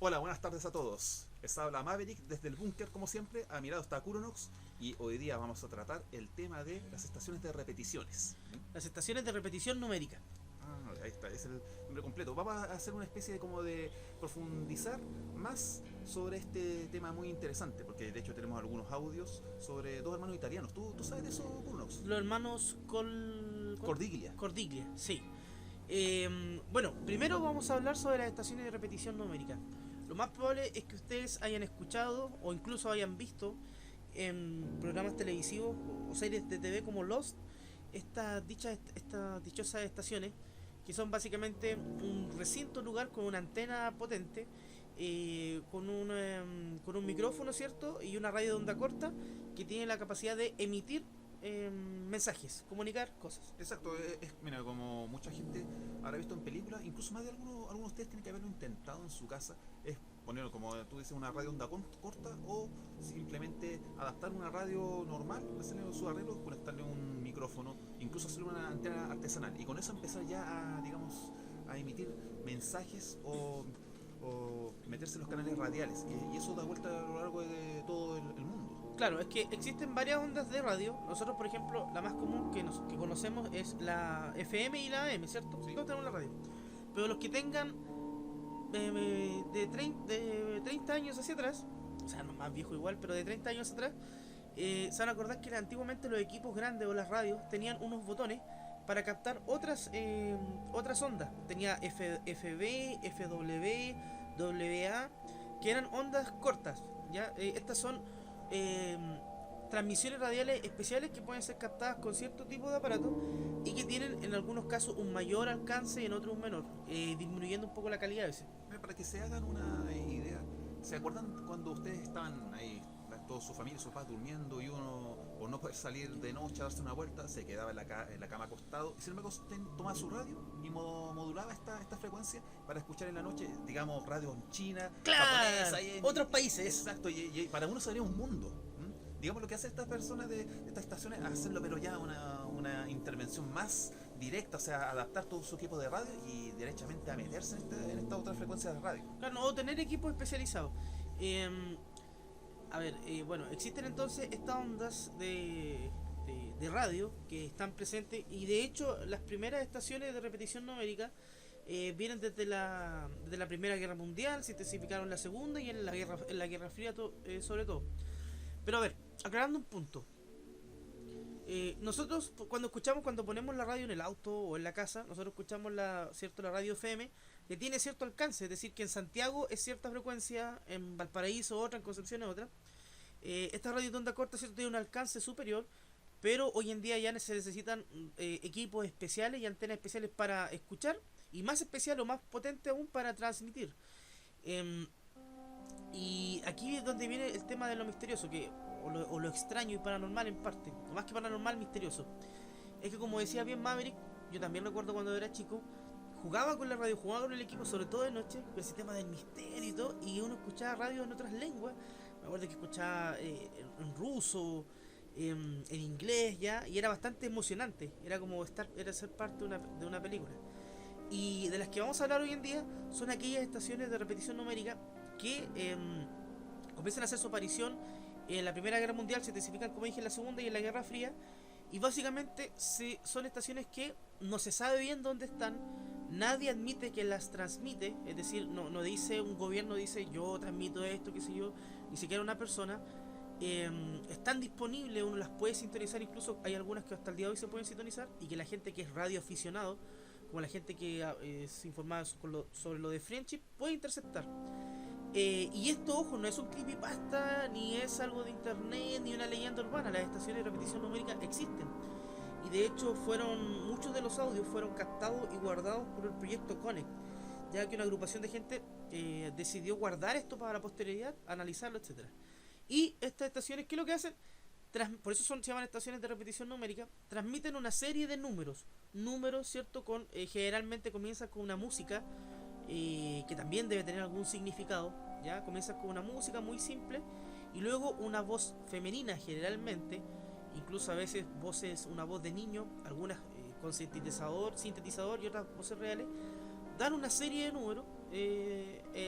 Hola, buenas tardes a todos. Les habla Maverick desde el búnker, como siempre. A mi lado está Kuronox y hoy día vamos a tratar el tema de las estaciones de repeticiones. Las estaciones de repetición numérica. Ahí está, es el nombre completo. Vamos a hacer una especie de como de profundizar más sobre este tema muy interesante, porque de hecho tenemos algunos audios sobre dos hermanos italianos. ¿Tú sabes de eso, Kuronox? Los hermanos Cordiglia. Cordiglia, sí. Bueno, primero vamos a hablar sobre las estaciones de repetición numérica. Lo más probable es que ustedes hayan escuchado o incluso hayan visto en programas televisivos o series de TV como Lost estas dichosas estaciones que son básicamente un recinto lugar con una antena potente, con un micrófono, ¿cierto? Y una radio de onda corta que tiene la capacidad de emitir mensajes, comunicar cosas. Exacto, mira, como mucha gente habrá visto en películas, incluso más de algunos de ustedes tienen que haberlo intentado en su casa, es poner, como tú dices, una radio onda corta o simplemente adaptar una radio normal, hacerle su arreglo, conectarle un micrófono, incluso hacerle una antena artesanal y con eso empezar ya a, digamos, a emitir mensajes o meterse en los canales radiales y eso da vuelta a lo largo de todo el mundo. Claro, es que existen varias ondas de radio. Nosotros, por ejemplo, la más común que conocemos es la FM y la AM, ¿cierto? Sí. Todos tenemos la radio. Pero los que tengan de 30 años hacia atrás, o sea, no más viejo igual, pero de 30 años atrás, se van a acordar que antiguamente los equipos grandes o las radios tenían unos botones para captar otras ondas. Tenía FB, FW, WA, que eran ondas cortas. ¿Ya? Estas son eh, transmisiones radiales especiales que pueden ser captadas con cierto tipo de aparato y que tienen en algunos casos un mayor alcance y en otros un menor, disminuyendo un poco la calidad a veces. Para que se hagan una idea, ¿se acuerdan cuando ustedes estaban ahí, toda su familia, sus papás durmiendo y uno, por no poder salir de noche a darse una vuelta, se quedaba en la cama acostado y sin embargo usted tomaba su radio y modulaba esta frecuencia para escuchar en la noche, digamos, radio en China, japonesa, ¡Claro! Otros países. exacto, y para uno sería un mundo. Digamos lo que hacen estas personas de estas estaciones, hacerlo pero ya una intervención más directa, o sea, adaptar todo su equipo de radio y derechamente a meterse en esta otra frecuencia de radio. Claro, o tener equipos especializados. Eh, a ver, bueno, existen entonces estas ondas de radio que están presentes y de hecho las primeras estaciones de repetición numérica vienen desde la Primera Guerra Mundial, se intensificaron en la Segunda y en la Guerra Fría sobre todo. Pero a ver, aclarando un punto. Nosotros cuando ponemos la radio en el auto o en la casa, nosotros escuchamos la radio FM que tiene cierto alcance, es decir, que en Santiago es cierta frecuencia, en Valparaíso otra, en Concepción es otra. Esta radio de onda corta, cierto, tiene un alcance superior, pero hoy en día ya se necesitan equipos especiales y antenas especiales para escuchar y más especial o más potente aún para transmitir. Em, y aquí es donde viene el tema de lo misterioso, o lo extraño y paranormal en parte, o más que paranormal, misterioso. Es que como decía bien Maverick, yo también recuerdo cuando era chico, jugaba con la radio, jugaba con el equipo, sobre todo de noche, con ese tema del misterio y todo, y uno escuchaba radio en otras lenguas. Me acuerdo que escuchaba en ruso, en inglés ya, y era bastante emocionante, era ser parte de una película. Y de las que vamos a hablar hoy en día son aquellas estaciones de repetición numérica que comienzan a hacer su aparición en la Primera Guerra Mundial, se intensifican como dije en la Segunda y en la Guerra Fría. Y básicamente son estaciones que no se sabe bien dónde están, nadie admite que las transmite, es decir, no dice un gobierno, dice yo transmito esto, qué sé yo, ni siquiera una persona. Están disponibles, uno las puede sintonizar, incluso hay algunas que hasta el día de hoy se pueden sintonizar y que la gente que es radioaficionado, como la gente que se informa sobre lo de Friendship, puede interceptar. Y esto, ojo, no es un creepypasta, ni es algo de internet, ni una leyenda urbana. Las estaciones de repetición numérica existen. Y de hecho, muchos de los audios fueron captados y guardados por el proyecto Connect, ya que una agrupación de gente decidió guardar esto para la posteridad, analizarlo, etcétera. Y estas estaciones, ¿qué es lo que hacen? Por eso se llaman estaciones de repetición numérica. Transmiten una serie de números, ¿cierto? Generalmente comienza con una música que también debe tener algún significado. Ya comienza con una música muy simple y luego una voz femenina generalmente, incluso a veces una voz de niño, algunas con sintetizador y otras voces reales, dan una serie de números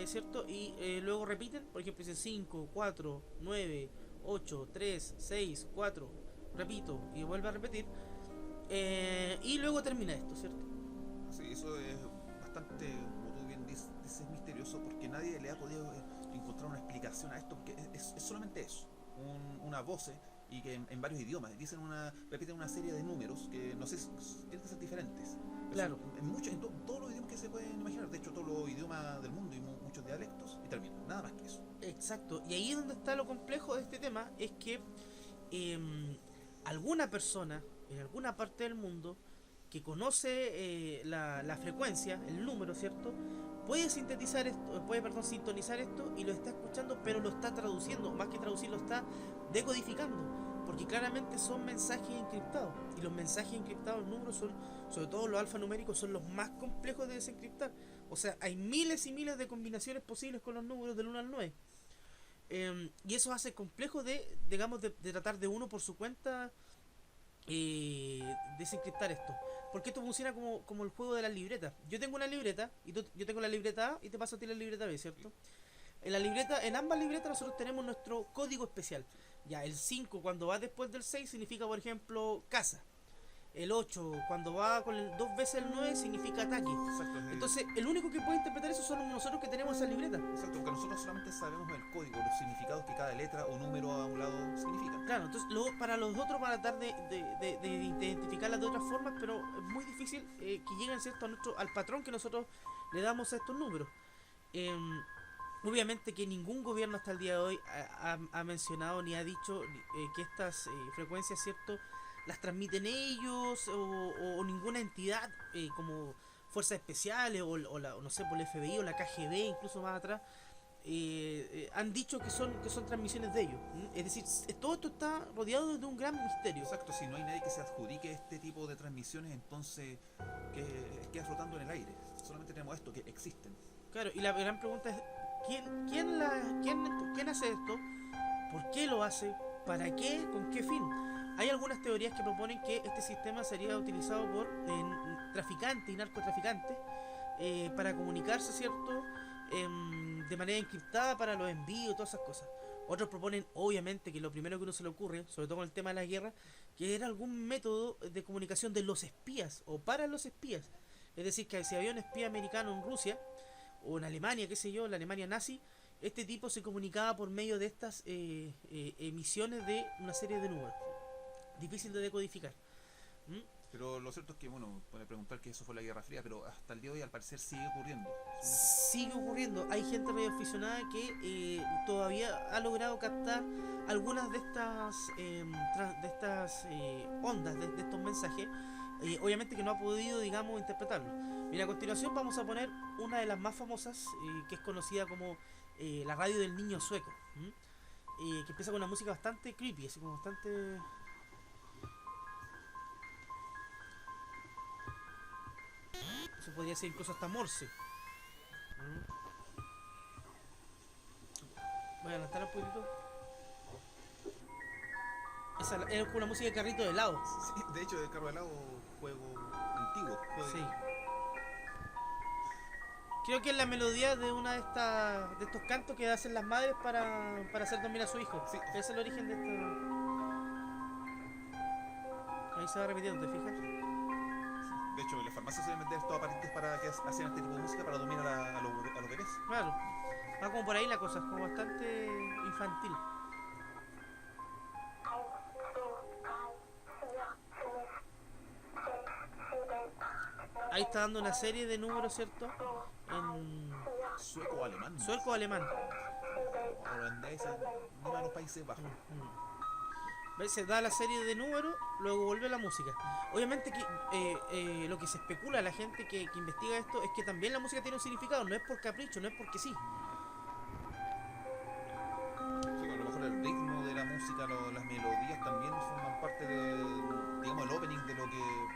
¿cierto? Y luego repiten, por ejemplo, dice 5, 4, 9, 8, 3, 6, 4, repito, y vuelve a repetir, y luego termina esto, ¿cierto? Sí, eso es bastante, como tú bien dices, misterioso, porque nadie le ha podido encontrar una explicación a esto, porque es solamente eso, una voz, y que en varios idiomas repiten una serie de números que no sé, tienen que ser diferentes. Claro. En todos los idiomas que se pueden imaginar, de hecho todos los idiomas del mundo y muchos dialectos, y termina, nada más que eso. Exacto, y ahí es donde está lo complejo de este tema, es que alguna persona en alguna parte del mundo que conoce la frecuencia, el número, ¿cierto? Puede sintetizar esto, sintonizar esto y lo está escuchando, pero lo está traduciendo, más que traducir, lo está decodificando, porque claramente son mensajes encriptados, y los mensajes encriptados, los números son, sobre todo los alfanuméricos, son los más complejos de desencriptar. O sea, hay miles y miles de combinaciones posibles con los números del 1 al 9. Y eso hace complejo digamos, de tratar de uno por su cuenta desencriptar esto. Porque esto funciona como el juego de las libretas. Yo tengo una libreta, yo tengo la libreta A y te paso a ti la libreta B, ¿cierto? En ambas libretas nosotros tenemos nuestro código especial. Ya, el 5 cuando va después del 6 significa, por ejemplo, casa. El 8 cuando va con dos veces el 9 significa ataque. Exacto. Entonces, el único que puede interpretar eso somos nosotros que tenemos esa libreta. Exacto, porque nosotros solamente sabemos el código, los significados que cada letra o número a un lado significa. Claro, entonces para los otros van a tratar de identificarlas de otras formas, pero es muy difícil que lleguen, ¿cierto?, al patrón que nosotros le damos a estos números. Obviamente que ningún gobierno hasta el día de hoy ha mencionado ni ha dicho que estas frecuencias, ¿cierto?, las transmiten ellos o ninguna entidad como fuerzas especiales o no sé, por el FBI o la KGB, incluso más atrás, han dicho que son transmisiones de ellos. Es decir, todo esto está rodeado de un gran misterio. Exacto, si no hay nadie que se adjudique este tipo de transmisiones, entonces queda flotando en el aire. Solamente tenemos esto, que existen. Claro, y la gran pregunta es, ¿quién hace esto? ¿Por qué lo hace? ¿Para qué? ¿Con qué fin? Hay algunas teorías que proponen que este sistema sería utilizado por traficantes y narcotraficantes para comunicarse, ¿cierto?, de manera encriptada para los envíos y todas esas cosas. Otros proponen, obviamente, que lo primero que uno se le ocurre, sobre todo con el tema de la guerra, que era algún método de comunicación de los espías o para los espías. Es decir, que si había un espía americano en Rusia o en Alemania, qué sé yo, la Alemania nazi, este tipo se comunicaba por medio de estas emisiones de una serie de números. Difícil de decodificar. Pero lo cierto es que, bueno, puede preguntar que eso fue la Guerra Fría, pero hasta el día de hoy al parecer sigue ocurriendo. Sigue ocurriendo. Hay gente radioaficionada que todavía ha logrado captar algunas de estas ondas, de estos mensajes. Obviamente que no ha podido, digamos, interpretarlo. Mira, a continuación vamos a poner una de las más famosas, que es conocida como la radio del niño sueco. Que empieza con una música bastante creepy, así como bastante... Eso podría ser incluso hasta Morse. Voy a adelantar un poquito. Esa es como una música de carrito de helado. Sí, de hecho, el carro de helado, juego antiguo. Sí. Creo que es la melodía de una de estos cantos que hacen las madres para hacer dormir a su hijo. Sí. Ese es el origen de esto. Ahí se va repitiendo, ¿te fijas? De hecho, en las farmacias suelen vender estos aparatos para que hacen este tipo de música para dormir a los bebés. Claro. Va como por ahí la cosa, como bastante infantil. Ahí está dando una serie de números, ¿cierto? En ¿Sueco o alemán? sueco o alemán. Holandés, uno de los Países Bajos. ¿Ves? Se da la serie de números, luego vuelve la música. Obviamente que lo que se especula, la gente que investiga esto, es que también la música tiene un significado, no es por capricho, no es porque sí. Sí, a lo mejor el ritmo de la música, las melodías también forman parte digamos, el opening de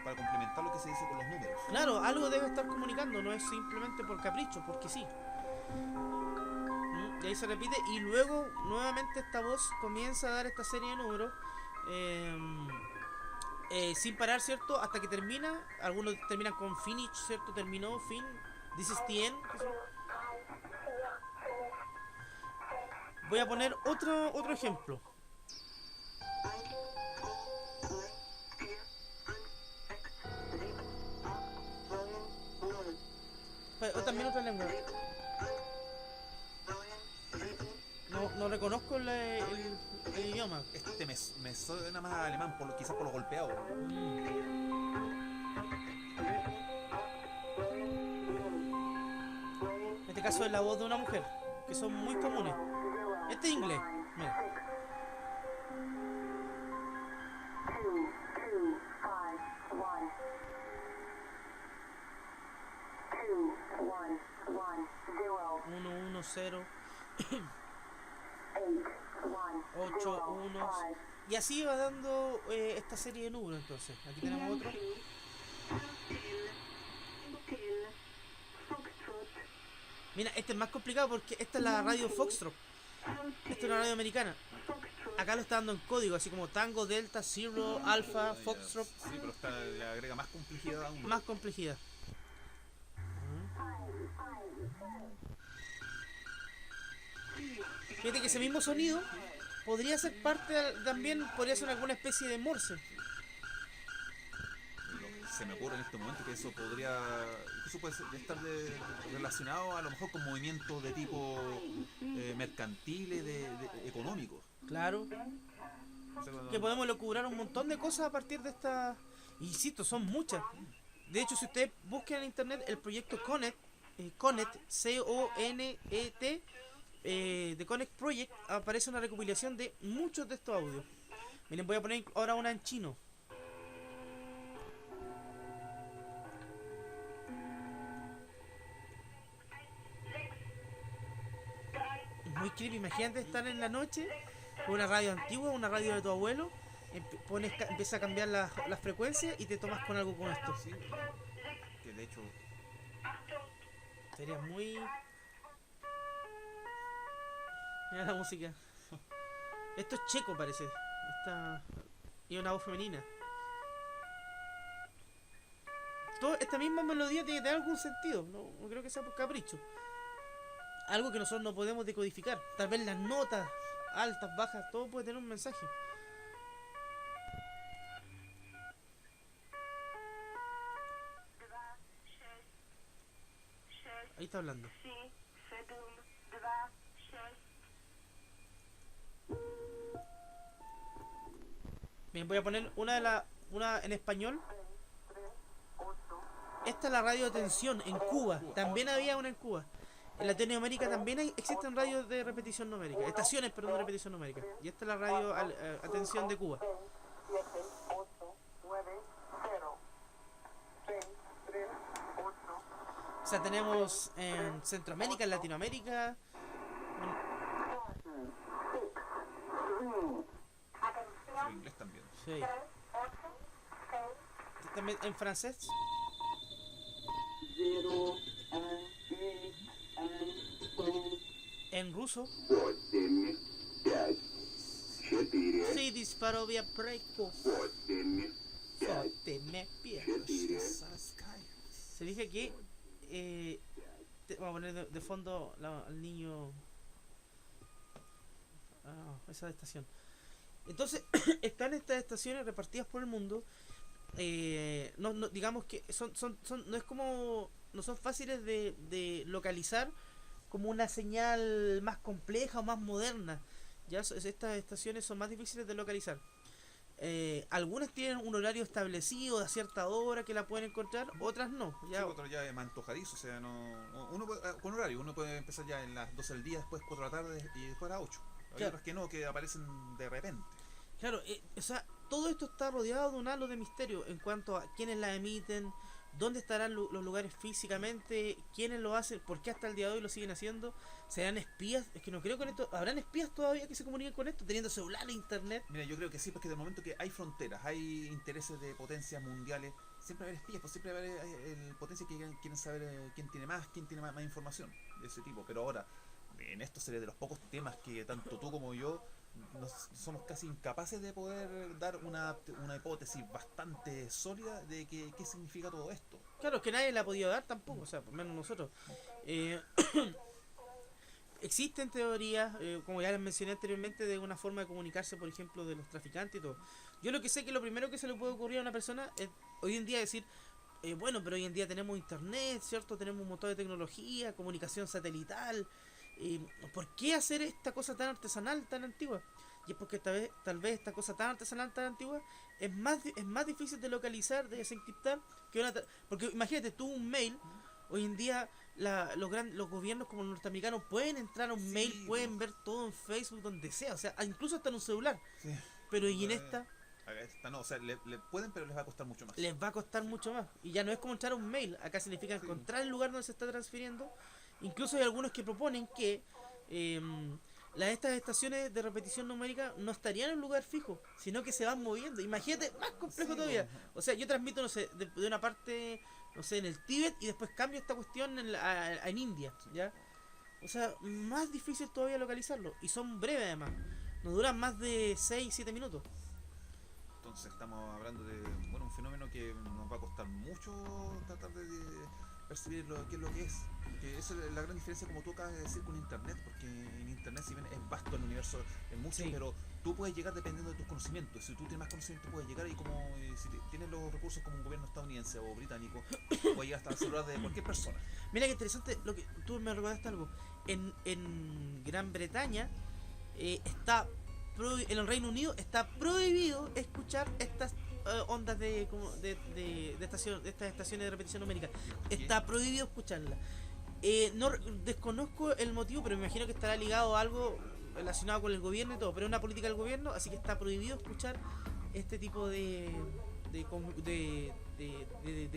para complementar lo que se dice con los números. Claro, algo debe estar comunicando, no es simplemente por capricho, porque sí. Y ahí se repite, y luego nuevamente esta voz comienza a dar esta serie de números sin parar, ¿cierto? Hasta que termina. Algunos terminan con finish, ¿cierto? Terminó, fin, this is the end. Voy a poner otro ejemplo. También otra lengua. No reconozco el idioma. Este me suena más alemán, quizás por lo golpeado. En este caso es la voz de una mujer, que son muy comunes. Este es inglés, mira. Uno, uno, cero. 8, 1. Y así va dando esta serie de números. Entonces, aquí tenemos otro. Mira, este es más complicado porque esta es la radio Foxtrot. Esta es una radio americana. Acá lo está dando en código, así como Tango, Delta, Zero, Alpha, Foxtrot. Sí, pero le agrega más complejidad aún. Más complejidad. Fíjate que ese mismo sonido podría ser parte también, podría ser alguna especie de Morse. Se me ocurre en este momento que eso podría, incluso puede estar relacionado a lo mejor con movimientos de tipo mercantiles, económicos. Claro. O sea, Que podemos locubrar un montón de cosas a partir de esta. Insisto, son muchas. De hecho, si ustedes buscan en internet el proyecto Conet, C-O-N-E-T, de Connect Project, aparece una recopilación de muchos de estos audios. Miren, voy a poner ahora una en chino. Es muy creepy, imagínate estar en la noche con una radio antigua, una radio de tu abuelo, empieza a cambiar las frecuencias y te tomas con algo con esto. sí, que de hecho Sería muy... Mira la música. Esto es checo, parece. Y una voz femenina. Esta misma melodía tiene que tener algún sentido. No creo que sea por capricho. Algo que nosotros no podemos decodificar. Tal vez las notas altas, bajas, todo puede tener un mensaje. Ahí está hablando. Bien, voy a poner una en español. Esta es la radio de atención en Cuba. También había una en Cuba. En Latinoamérica también existen radios de repetición numérica. Estaciones, perdón, de repetición numérica. Y esta es la radio atención de Cuba. O sea, tenemos en Centroamérica, en Latinoamérica. en inglés también. Sí. También en francés. En ruso. Sí, disparo vía preco. Se dice que vamos a poner de fondo al niño esa estación. Entonces están estas estaciones repartidas por el mundo. Digamos que no es como, no son fáciles de localizar como una señal más compleja o más moderna. Ya estas estaciones son más difíciles de localizar. Algunas tienen un horario establecido de cierta hora que la pueden encontrar, otras no. Ya, sí, otro ya es más antojadizo, o sea, uno con horario, uno puede empezar ya en las 12 del día, después 4 de la tarde y después a las 8. Hay claro. Otras que no, que aparecen de repente. Claro, o sea, todo esto está rodeado de un halo de misterio en cuanto a quiénes la emiten, dónde estarán los lugares físicamente, quiénes lo hacen, por qué hasta el día de hoy lo siguen haciendo. ¿Serán espías? Es que no creo con esto. ¿Habrán espías todavía que se comuniquen con esto, teniendo celular e internet? Mira, yo creo que sí, porque del momento que hay fronteras, hay intereses de potencias mundiales, siempre va a haber espías, pues siempre va a haber potencias que quieren saber quién tiene más información de ese tipo. Pero ahora, en esto sería de los pocos temas que tanto tú como yo somos casi incapaces de poder dar una hipótesis bastante sólida de qué significa todo esto. Claro, es que nadie la ha podido dar tampoco, o sea, por lo menos nosotros. Existen teorías, como ya les mencioné anteriormente, de una forma de comunicarse, por ejemplo, de los traficantes y todo. Yo lo que sé que lo primero que se le puede ocurrir a una persona es hoy en día decir, bueno, pero hoy en día tenemos internet, ¿cierto? Tenemos un montón de tecnología, comunicación satelital. eh, ¿Por qué hacer esta cosa tan artesanal, tan antigua? Y es porque tal vez esta cosa tan artesanal, tan antigua, es más difícil de localizar, de desencriptar, que porque imagínate, tú un mail, hoy en día los gobiernos como los norteamericanos pueden entrar a un mail, Sí, pueden ver todo en Facebook, donde sea, o sea, incluso hasta en un celular. sí. Pero y en Eh, esta esta no, o sea, le pueden, pero les va a costar mucho más. les va a costar mucho más. Y ya no es como entrar a un mail, acá significa Sí. encontrar el lugar donde se está transfiriendo. Incluso hay algunos que proponen que eh, estas estaciones de repetición numérica no estarían en un lugar fijo, sino que se van moviendo. Imagínate, más complejo Sí, todavía. O sea, yo transmito, no sé, de una parte, no sé, en el Tíbet y después cambio esta cuestión en India, ¿ya? O sea, más difícil todavía localizarlo. Y son breves además. No duran más de 6 7 minutos. entonces estamos hablando de bueno, un fenómeno que nos va a costar mucho tratar de percibir qué es lo que es. Que esa es la gran diferencia, como tú acabas de decir, con Internet, porque en Internet, si bien es vasto el universo, es mucho, Sí. pero tú puedes llegar dependiendo de tus conocimientos. Si tú tienes más conocimiento, puedes llegar y como si tienes los recursos como un gobierno estadounidense o británico, puedes llegar hasta el celular de cualquier persona. Mira qué interesante lo que tú me recordaste algo. En Gran Bretaña en el Reino Unido está prohibido escuchar estas ondas de estas estaciones de repetición numérica. Está prohibido escucharlas. No desconozco el motivo, pero me imagino que estará ligado a algo relacionado con el gobierno y todo, pero es una política del gobierno, así que está prohibido escuchar este tipo de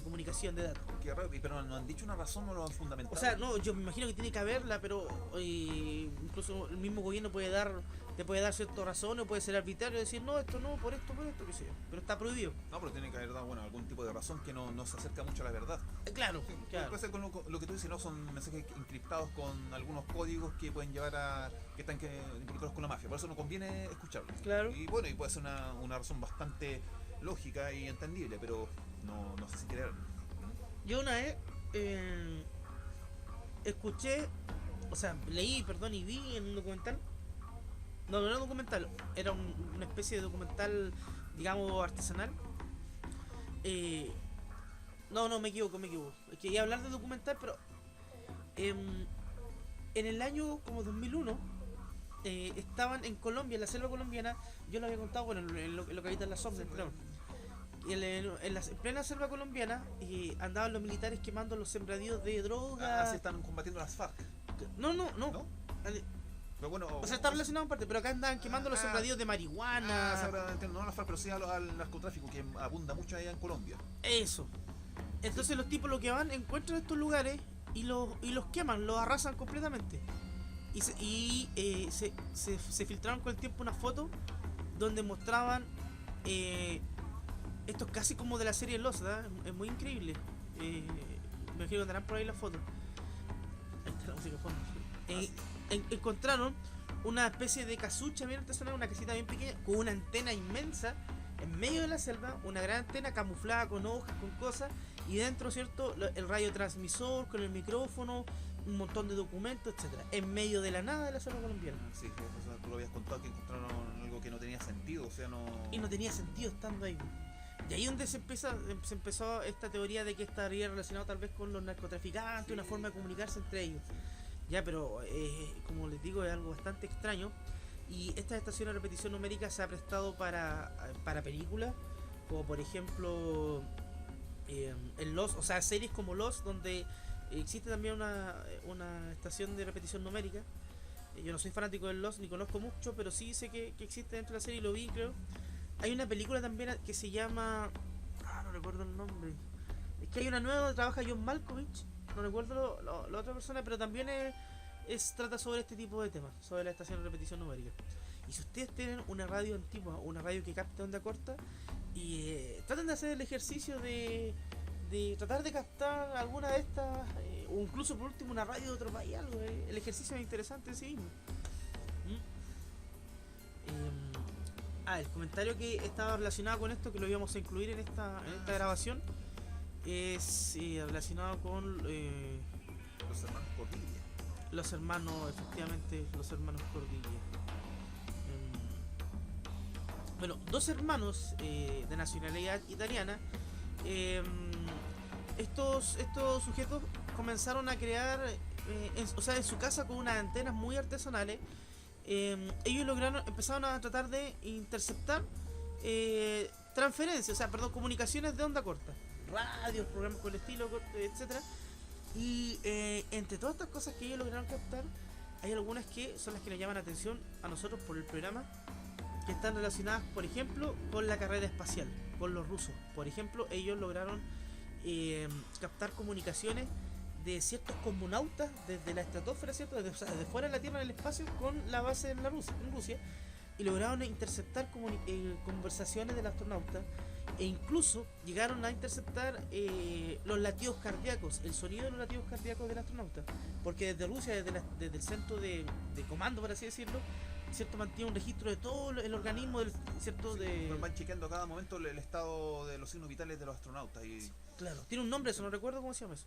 comunicación de datos. Qué raro, pero no han dicho una razón, no lo han fundamentado. O sea, no, yo me imagino que tiene que haberla, pero incluso el mismo gobierno te puede dar cierta razón o puede ser arbitrario y decir, no, esto no, por esto, qué sé yo. Pero está prohibido. No, pero tiene que haber dado bueno, algún tipo de razón que no se acerca mucho a la verdad. Claro, Sí, claro. puede ser con lo que tú dices, ¿no? Son mensajes encriptados con algunos códigos que pueden llevar a que están involucrados con la mafia. Por eso no conviene escucharlos. Claro. Y bueno, y puede ser una razón bastante lógica y entendible, pero no sé si creer. Yo una vez escuché, o sea, leí, perdón, y vi en un documental. No era un documental, era una especie de documental, digamos, artesanal. Eh, no, me equivoco. Quería hablar de documental, pero en el año como 2001 estaban en Colombia, en la selva colombiana. Yo lo había contado, bueno, en lo que habita en la sombra, claro. Y en plena selva colombiana andaban los militares quemando los sembradíos de droga. Así están combatiendo las FARC, No. ¿no? Pero bueno, O sea, está relacionado en parte, pero acá andaban quemando los sembradíos de marihuana. seguramente no las FARC, pero sí al narcotráfico que abunda mucho allá en Colombia. Eso. Entonces los tipos lo que van, encuentran estos lugares y los queman, los arrasan completamente. Se filtraron con el tiempo unas fotos donde mostraban esto es casi como de la serie Lost, ¿verdad? Es muy increíble. Me imagino que andarán por ahí las fotos. Ahí está la música de fondo. Encontraron una especie de casucha bien artesanal, una casita bien pequeña, con una antena inmensa en medio de la selva, una gran antena camuflada con hojas, con cosas, y dentro, ¿cierto? El radiotransmisor con el micrófono, un montón de documentos, etcétera, en medio de la nada de la selva colombiana. Sí, o sea, tú lo habías contado que encontraron algo que no tenía sentido, o sea, no. Y no tenía sentido estando ahí. Y ahí donde se empezó esta teoría de que estaría relacionado tal vez con los narcotraficantes, Sí. una forma de comunicarse entre ellos. Ya, pero como les digo, es algo bastante extraño. Y esta estación de repetición numérica se ha prestado para películas, como por ejemplo en Lost, o sea, series como Lost, donde existe también una estación de repetición numérica. Yo no soy fanático del Lost ni conozco mucho, pero sí sé que existe dentro de la serie y lo vi, creo. Hay una película también que se llama. No recuerdo el nombre. Es que hay una nueva donde trabaja John Malkovich. No recuerdo la otra persona, pero también trata sobre este tipo de temas, sobre la estación de repetición numérica. Y si ustedes tienen una radio antigua, una radio que capte onda corta, y traten de hacer el ejercicio de tratar de captar alguna de estas, o incluso por último una radio de otro país, algo. El ejercicio es interesante en sí mismo. El comentario que estaba relacionado con esto, que lo íbamos a incluir en esta grabación, es relacionado con Los hermanos Cordiglia. Los hermanos, efectivamente, los hermanos Cordillera. Bueno, dos hermanos de nacionalidad italiana. em, estos sujetos comenzaron a crear, o sea, en su casa con unas antenas muy artesanales. Ellos empezaron a tratar de interceptar transferencias, o sea, perdón, comunicaciones de onda corta, radios, programas con el estilo, etcétera. Y entre todas estas cosas que ellos lograron captar, hay algunas que son las que nos llaman la atención a nosotros por el programa, que están relacionadas, por ejemplo, con la carrera espacial, con los rusos. Por ejemplo, ellos lograron captar comunicaciones de ciertos cosmonautas desde la estratosfera, ¿cierto? O sea, desde fuera de la Tierra en el espacio con la base en Rusia, y lograron interceptar conversaciones del astronauta, e incluso llegaron a interceptar los latidos cardíacos, el sonido de los latidos cardíacos del astronauta, porque desde Rusia, desde el centro de comando, por así decirlo, cierto, mantiene un registro de todo el organismo del, cierto, Sí, de... van chequeando a cada momento el estado de los signos vitales de los astronautas. Y Claro, tiene un nombre eso, no recuerdo cómo se llama eso.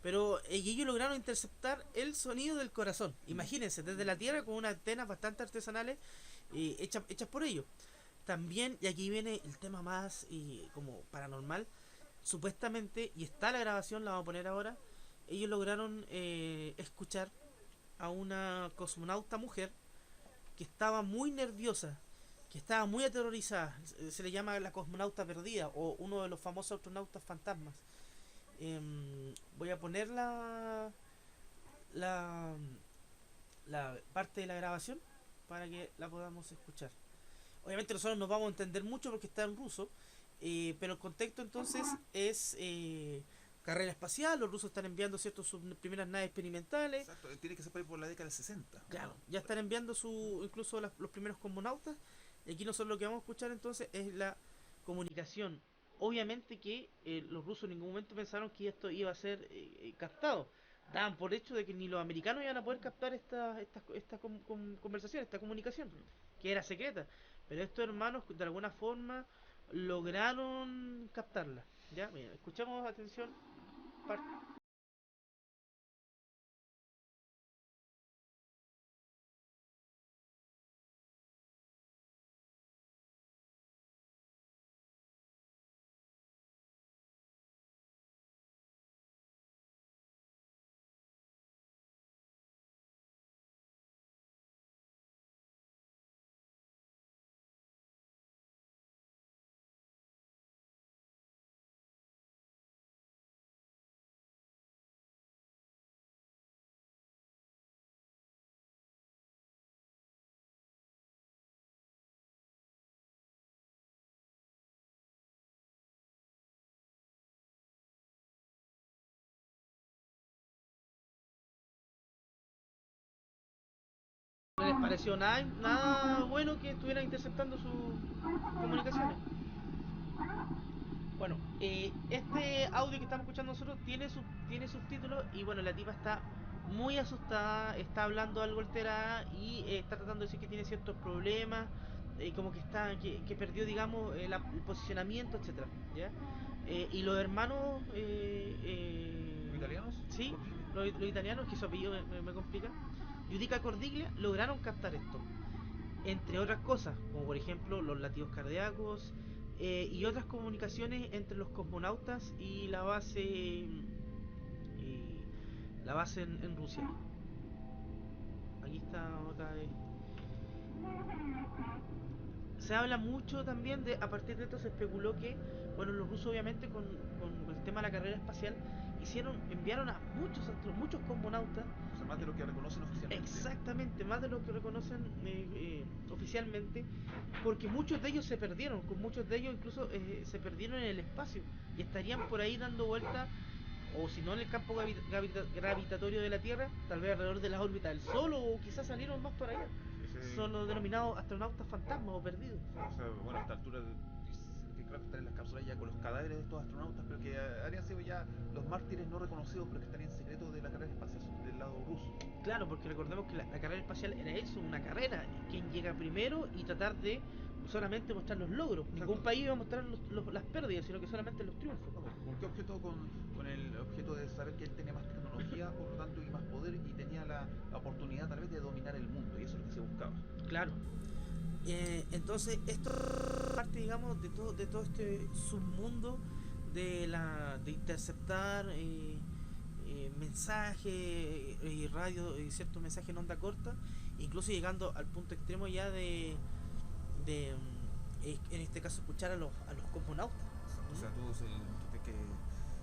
Pero y ellos lograron interceptar el sonido del corazón. Imagínense, desde la Tierra con unas antenas bastante artesanales hechas por ellos. También, y aquí viene el tema más como paranormal, supuestamente, y está la grabación, la vamos a poner ahora, ellos lograron escuchar a una cosmonauta mujer que estaba muy nerviosa, que estaba muy aterrorizada. Se le llama la cosmonauta perdida o uno de los famosos astronautas fantasmas. Voy a poner la, la parte de la grabación para que la podamos escuchar. Obviamente nosotros no vamos a entender mucho porque está en ruso, pero el contexto entonces es carrera espacial. Los rusos están enviando sus primeras naves experimentales. exacto, tiene que ser por la década del 60. Claro, ya están enviando incluso los primeros cosmonautas. Y aquí nosotros lo que vamos a escuchar entonces es la comunicación. Obviamente que los rusos en ningún momento pensaron que esto iba a ser captado. Daban por hecho de que ni los americanos iban a poder captar esta conversación, esta comunicación, que era secreta. Pero estos hermanos de alguna forma lograron captarla. Ya, mira, escuchamos, atención. No les pareció nada bueno que estuvieran interceptando sus comunicaciones. Bueno, este audio que estamos escuchando nosotros tiene subtítulos, y bueno, la tipa está muy asustada, está hablando algo alterada y está tratando de decir que tiene ciertos problemas, como que perdió, digamos, el posicionamiento, etcétera, ¿ya? Y los hermanos, ¿Los italianos? sí, Cordiglia. los italianos, que su apellido me complica, Giudica Cordiglia, lograron captar esto, entre otras cosas, como por ejemplo los latidos cardíacos, y otras comunicaciones entre los cosmonautas y la base en Rusia. Aquí está otra vez. Se habla mucho también de, a partir de esto se especuló que, bueno, los rusos obviamente con el tema de la carrera espacial enviaron a muchos cosmonautas. O sea, más de lo que reconocen oficialmente. Exactamente, más de lo que reconocen oficialmente, porque muchos de ellos se perdieron, con muchos de ellos incluso se perdieron en el espacio y estarían por ahí dando vueltas, o si no en el campo gravitatorio de la Tierra, tal vez alrededor de la órbita del Sol, o quizás salieron más por allá. Ese- Son los denominados astronautas fantasmas o perdidos. o sea, bueno, a esta altura creo que están en las cápsulas ya con los cadáveres de estos astronautas, pero que habrían sido ya los mártires no reconocidos, pero que estarían en secreto de la carrera espacial del lado ruso. Claro, porque recordemos que la carrera espacial era eso, una carrera. Quien llega primero y tratar de solamente mostrar los logros. Exacto. Ningún país iba a mostrar las pérdidas, sino que solamente los triunfos. ¿Con qué objeto? Con el objeto de saber que él tenía más tecnología, por lo tanto, y más poder, y tenía la oportunidad tal vez de dominar el mundo, y eso es lo que se buscaba. Claro. Entonces, esto es parte, digamos, de todo este submundo de interceptar mensajes y radio, ciertos mensajes en onda corta, incluso llegando al punto extremo ya de en este caso, escuchar a los cosmonautas. O sea,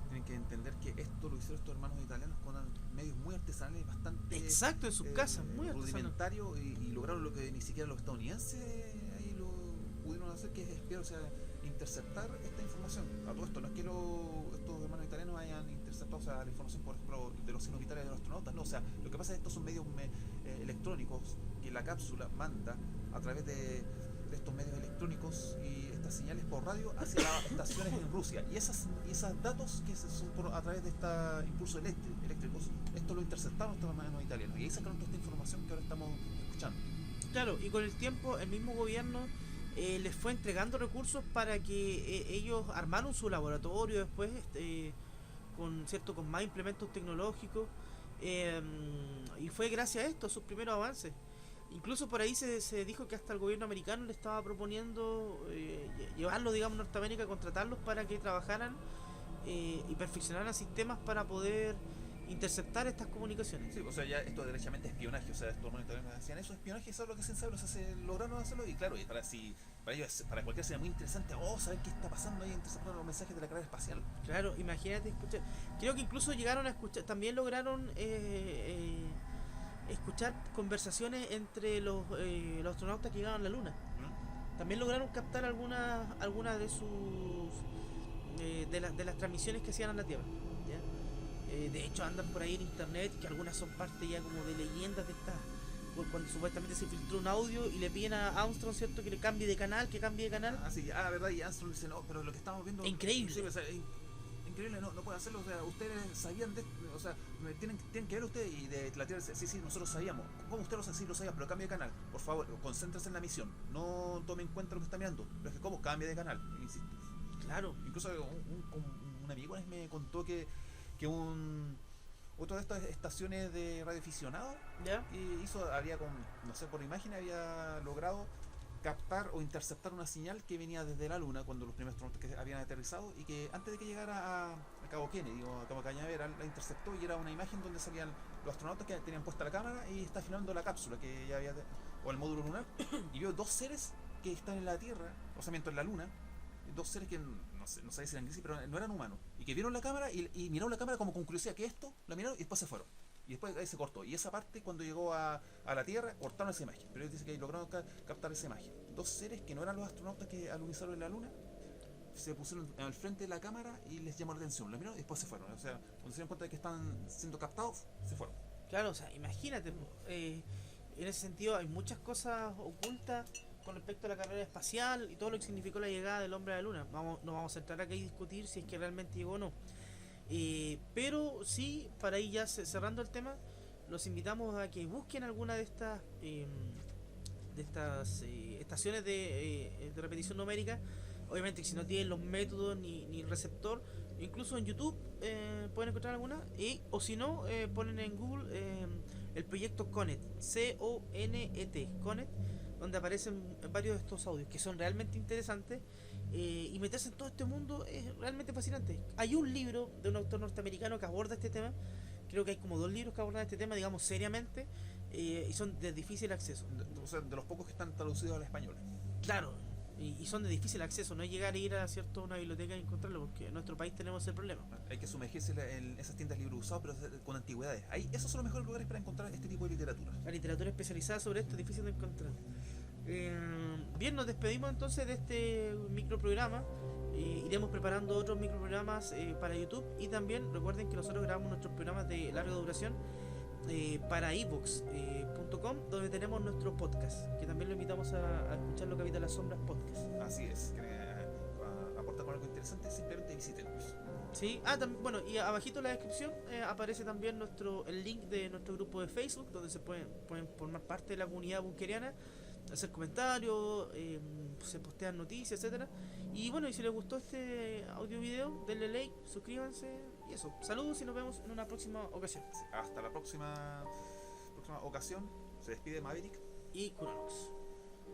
tienen que entender que esto lo hicieron estos hermanos italianos con medios muy artesanales, bastante Exacto, en sus casas, muy rudimentario, y lograron lo que ni siquiera los estadounidenses ahí lo pudieron hacer, que es espiar, o sea, interceptar esta información. A todo esto, no es que estos hermanos italianos hayan interceptado, o sea, la información, por ejemplo, de los signos vitales de los astronautas, no, o sea, lo que pasa es que estos son medios electrónicos que la cápsula manda a través de estos medios electrónicos y estas señales por radio hacia las estaciones en Rusia, y esos datos que son a través de estos impulsos eléctricos, esto lo interceptaron estos hermanos italianos, y ahí sacaron toda esta información que ahora estamos escuchando. Claro, y con el tiempo el mismo gobierno les fue entregando recursos para que ellos armaron su laboratorio después, con más implementos tecnológicos, y fue gracias a esto, a sus primeros avances. Incluso por ahí se dijo que hasta el gobierno americano le estaba proponiendo llevarlos, digamos, a Norteamérica, contratarlos para que trabajaran y perfeccionaran sistemas para poder interceptar estas comunicaciones. Sí, o sea, ya esto es derechamente espionaje, o sea, estos monitores hacían eso, espionaje, eso es lo que se sabe, o sea, lograron hacerlo, y claro, y para ellos, para cualquiera sería muy interesante, saber qué está pasando ahí, interceptando los mensajes de la carrera espacial. Claro, imagínate escuchar, creo que incluso llegaron a escuchar, también lograron escuchar conversaciones entre los astronautas que llegaban a la Luna. También lograron captar algunas de sus de las transmisiones que hacían a la Tierra, ¿ya? De hecho, andan por ahí en internet que algunas son parte ya como de leyendas de estas, cuando supuestamente se filtró un audio y le piden a Armstrong, ¿cierto?, que le cambie de canal, Sí, verdad, y Armstrong dice, no, pero lo que estamos viendo es increíble. Sí, o sea, increíble, no puede hacerlo, o sea, ustedes sabían o sea, tienen que ver ustedes, y de la Tierra, sí, nosotros sabíamos. ¿Cómo usted lo sabía? Pero cambie de canal, por favor, concéntrese en la misión, no tome en cuenta lo que está mirando. Pero es que, ¿cómo? Cambie de canal, insisto. Claro. Incluso un amigo me contó que otra de estas estaciones de radioaficionados, ¿ya?, había no sé, por imagen había logrado captar o interceptar una señal que venía desde la Luna cuando los primeros astronautas que habían aterrizado, y que antes de que llegara a Cabo Kennedy o a Cabo Cañaveral la interceptó, y era una imagen donde salían los astronautas que tenían puesta la cámara y está filmando la cápsula que ya había, o el módulo lunar, y vio dos seres que están en la Tierra, o sea, mientras en la Luna, dos seres que no sé si eran grises, pero no eran humanos, y que vieron la cámara y miraron la cámara como con curiosidad, que esto, la miraron y después se fueron. Y después ahí se cortó. Y esa parte, cuando llegó a la Tierra, cortaron esa imagen. Pero ellos dicen que lograron captar esa imagen. Dos seres que no eran los astronautas que alunizaron en la Luna, se pusieron al frente de la cámara y les llamó la atención. La miraron y después se fueron. O sea, cuando se dieron cuenta de que están siendo captados, se fueron. Claro, o sea, imagínate, en ese sentido hay muchas cosas ocultas con respecto a la carrera espacial y todo lo que significó la llegada del hombre a la Luna. No vamos a entrar aquí a discutir si es que realmente llegó o no. Pero sí, para ir ya cerrando el tema, los invitamos a que busquen alguna de estas estaciones de repetición numérica. Obviamente, si no tienen los métodos ni el receptor, incluso en YouTube pueden encontrar alguna, o si no, ponen en Google el proyecto CONET, CONET, CONET, donde aparecen varios de estos audios que son realmente interesantes. Y meterse en todo este mundo es realmente fascinante. Hay un libro de un autor norteamericano que aborda este tema. Creo que hay como 2 libros que abordan este tema, digamos, seriamente, y son de difícil acceso. O sea, de los pocos que están traducidos al español. Claro, y son de difícil acceso. No es llegar a ir a una biblioteca y encontrarlo, porque en nuestro país tenemos ese problema. Hay que sumergirse en esas tiendas de libros usados, pero con antigüedades. Esos son los mejores lugares para encontrar este tipo de literatura. La literatura especializada sobre esto es difícil de encontrar. Bien, nos despedimos entonces de este microprograma. Iremos preparando otros microprogramas para YouTube, y también recuerden que nosotros grabamos nuestros programas de larga duración para iVoox.com, donde tenemos nuestro podcast, que también lo invitamos a escuchar, Lo que habita las sombras podcast. Así es, a con algo interesante, simplemente visítenos. Sí, bueno, y abajito en la descripción aparece también el link de nuestro grupo de Facebook, donde pueden formar parte de la comunidad bunkeriana, hacer comentarios, se postean noticias, etcétera. Y bueno, y si les gustó este audio video, denle like, suscríbanse y eso. Saludos y nos vemos en una próxima ocasión. Hasta la próxima ocasión. Se despide Maverick Y Kuronox.